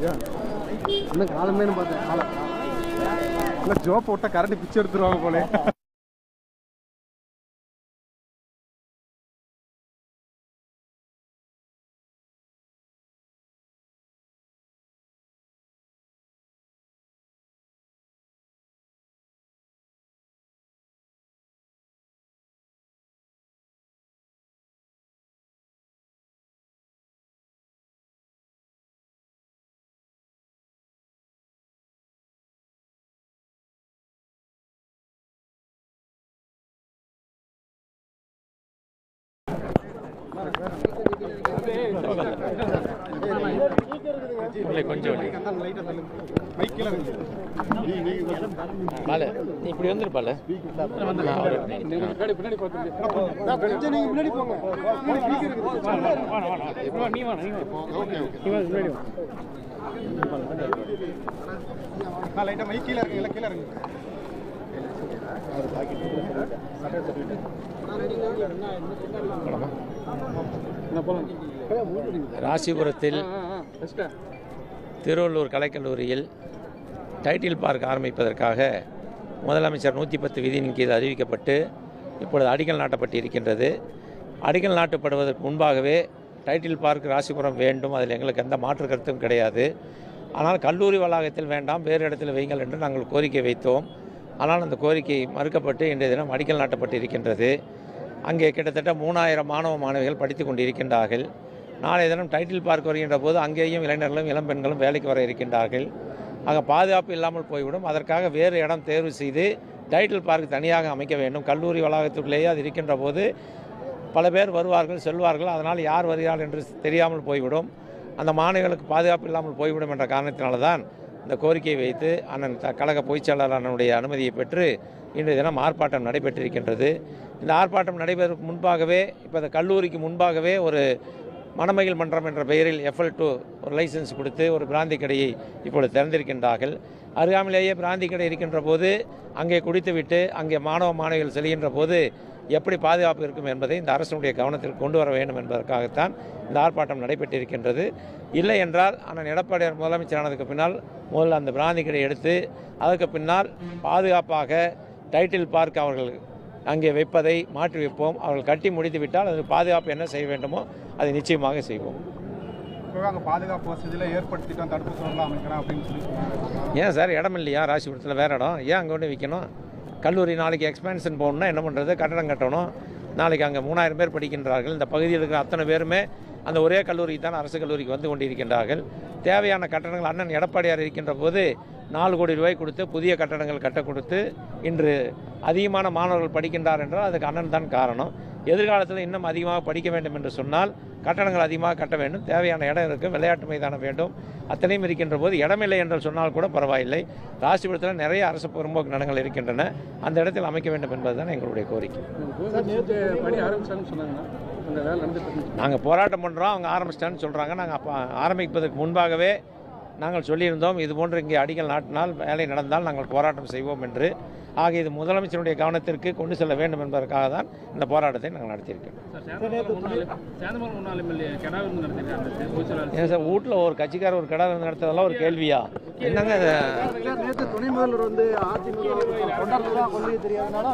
இன்னும் காலமேனு பார்த்தேன் காலம் இல்லை ஜோப் போட்டால் கரண்ட் பிச்சு எடுத்துருவாங்க போல. கொஞ்சம் பால இப்படி வந்துருப்பால ராசிபுரத்தில் திருவள்ளூர் கலைக்கல்லூரியில் டைட்டில் பார்க் ஆரம்பிப்பதற்காக முதலமைச்சர் 110 விதியின் கீழ் அறிவிக்கப்பட்டு இப்பொழுது அடிக்கல் நாட்டப்பட்டு இருக்கின்றது. அடிக்கல் நாட்டப்படுவதற்கு முன்பாகவே டைட்டில் பார்க் ராசிபுரம் வேண்டும், அதில் எங்களுக்கு எந்த மாற்று கருத்தும் கிடையாது. ஆனால் கல்லூரி வளாகத்தில் வேண்டாம், வேறு இடத்தில் வைங்கள் என்று நாங்கள் கோரிக்கை வைத்தோம். ஆனால் அந்த கோரிக்கை மறுக்கப்பட்டு இன்றைய தினம் அடிக்கல் நாட்டப்பட்டு இருக்கின்றது. அங்கே கிட்டத்தட்ட 3000 மாணவ மாணவிகள் படித்து கொண்டிருக்கின்றார்கள். நாளைய தினம் டைட்டில் பார்க் வருகின்ற போது அங்கேயும் இளைஞர்களும் இளம்பெண்களும் வேலைக்கு வர இருக்கின்றார்கள். ஆக பாதுகாப்பு இல்லாமல் போய்விடும். அதற்காக வேறு இடம் தேர்வு செய்து டைட்டில் பார்க் தனியாக அமைக்க வேண்டும். கல்லூரி வளாகத்துக்குள்ளேயே அது இருக்கின்ற போது பல பேர் வருவார்கள் செல்வார்கள். அதனால் யார் வருகிறார்கள் என்று தெரியாமல் போய்விடும். அந்த மாணவிகளுக்கு பாதுகாப்பு இல்லாமல் போய்விடும் என்ற காரணத்தினால்தான் இந்த கோரிக்கையை வைத்து அண்ணன் கழக பொதுச்செயலாளர் அண்ணனுடைய அனுமதியை பெற்று இன்றைய தினம் ஆர்ப்பாட்டம் நடைபெற்றிருக்கின்றது. இந்த ஆர்ப்பாட்டம் நடைபெறுவதற்கு முன்பாகவே இப்போ இந்த கல்லூரிக்கு முன்பாகவே ஒரு மணமகிழ் மன்றம் என்ற பெயரில் FL2 ஒரு லைசன்ஸ் கொடுத்து ஒரு பிராந்தி கடையை இப்பொழுது திறந்திருக்கின்றார்கள். அருகாமையிலேயே பிராந்தி கடை இருக்கின்ற போது அங்கே குடித்துவிட்டு அங்கே மாணவ மாணவிகள் செல்கின்ற போது எப்படி பாதுகாப்பு இருக்கும் என்பதை இந்த அரசுடைய கவனத்தில் கொண்டு வர வேண்டும் என்பதற்காகத்தான் இந்த ஆர்ப்பாட்டம் நடைபெற்றிருக்கின்றது. இல்லை என்றால் அண்ணன் எடப்பாடியார் முதலமைச்சரானதுக்கு பின்னால் முதல்ல அந்த பிராந்தி கடை எடுத்து அதற்கு பின்னால் பாதுகாப்பாக டைட்டில் பார்க் அவர்கள் அங்கே வைப்பதை மாற்றி வைப்போம். அவர்கள் கட்டி முடித்து விட்டால் அது பாதுகாப்பு என்ன செய்ய வேண்டுமோ அதை நிச்சயமாக செய்வோம். பாதுகாப்பு வசதியில் ஏற்படுத்திட்டோம், தடுப்பு சுவரெல்லாம் அமைக்கலாம் அப்படின்னு சொல்லி. ஏன் சார் இடம் இல்லையா? ராசிபுரத்தில் வேறு இடம் ஏன் அங்கே கொண்டு வைக்கணும்? கல்லூரி நாளைக்கு எக்ஸ்பேன்ஷன் போகணுன்னா என்ன பண்ணுறது? கட்டடம் கட்டணும். நாளைக்கு அங்கே 3000 பேர் படிக்கின்றார்கள். இந்த பகுதியில் இருக்கிற அத்தனை பேருமே அந்த ஒரே கல்லூரிக்கு தான் அரசு கல்லூரிக்கு வந்து கொண்டிருக்கின்றார்கள். தேவையான கட்டடங்கள் அண்ணன் எடப்பாடியார் இருக்கின்ற போது 4 கோடி ரூபாய் கொடுத்து புதிய கட்டடங்கள் கட்ட கொடுத்து இன்று அதிகமான மாணவர்கள் படிக்கின்றார் என்றால் அதுக்கு அண்ணன் தான் காரணம். எதிர்காலத்தில் இன்னும் அதிகமாக படிக்க வேண்டும் என்று சொன்னால் கட்டடங்கள் அதிகமாக கட்ட வேண்டும். தேவையான இடம் இருக்குது, விளையாட்டு மைதானம் வேண்டும். அத்தனையும் இருக்கின்ற போது இடமில்லை என்று சொன்னால் கூட பரவாயில்லை. ராசிபுரத்தில் நிறைய அரசு புறம்போக்கு நிலங்கள் இருக்கின்றன, அந்த இடத்தில் அமைக்க வேண்டும் என்பதுதான் எங்களுடைய கோரிக்கை. நாங்கள் போராட்டம் பண்ணுறோம், அவங்க ஆரம்பிச்சிட்டான்னு சொல்கிறாங்க. நாங்கள் அப்போ ஆரம்பிப்பதற்கு முன்பாகவே நாங்கள் சொல்லியிருந்தோம், இது போன்று இங்கே அடிக்கல் நாட்டினால் வேலை நடந்தால் நாங்கள் போராட்டம் செய்வோம் என்று. ஆக இது முதலமைச்சருடைய கவனத்திற்கு கொண்டு செல்ல வேண்டும் என்பதற்காக தான் இந்த போராட்டத்தை நாங்கள் நடத்தியிருக்கோம். ஏன் சார் வீட்டில் ஒரு கட்சிக்காரர் ஒரு கடை நடத்துறதெல்லாம் ஒரு கேள்வியா? என்னங்க துணை முதல்வர் வந்து அதிமுக கொள்கை தெரியாதனால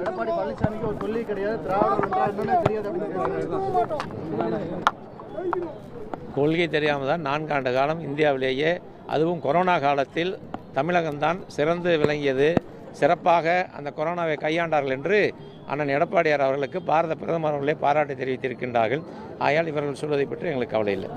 எடப்பாடி பழனிசாமிக்கு ஒரு கொள்கை கிடையாது, திராவிடம் தெரியாது. கொள்கை தெரியாமல் தான் 4 ஆண்டு காலம் இந்தியாவிலேயே, அதுவும் கொரோனா காலத்தில் தமிழகம்தான் சிறந்து விளங்கியது. சிறப்பாக அந்த கொரோனாவை கையாண்டார்கள் என்று அண்ணன் எடப்பாடியார் அவர்களுக்கு பாரத பிரதமர் அவர்களே பாராட்டு தெரிவித்திருக்கின்றார்கள். ஆகையால் இவர்கள் சொல்வதை பற்றி எங்களுக்கு கவலை இல்லை.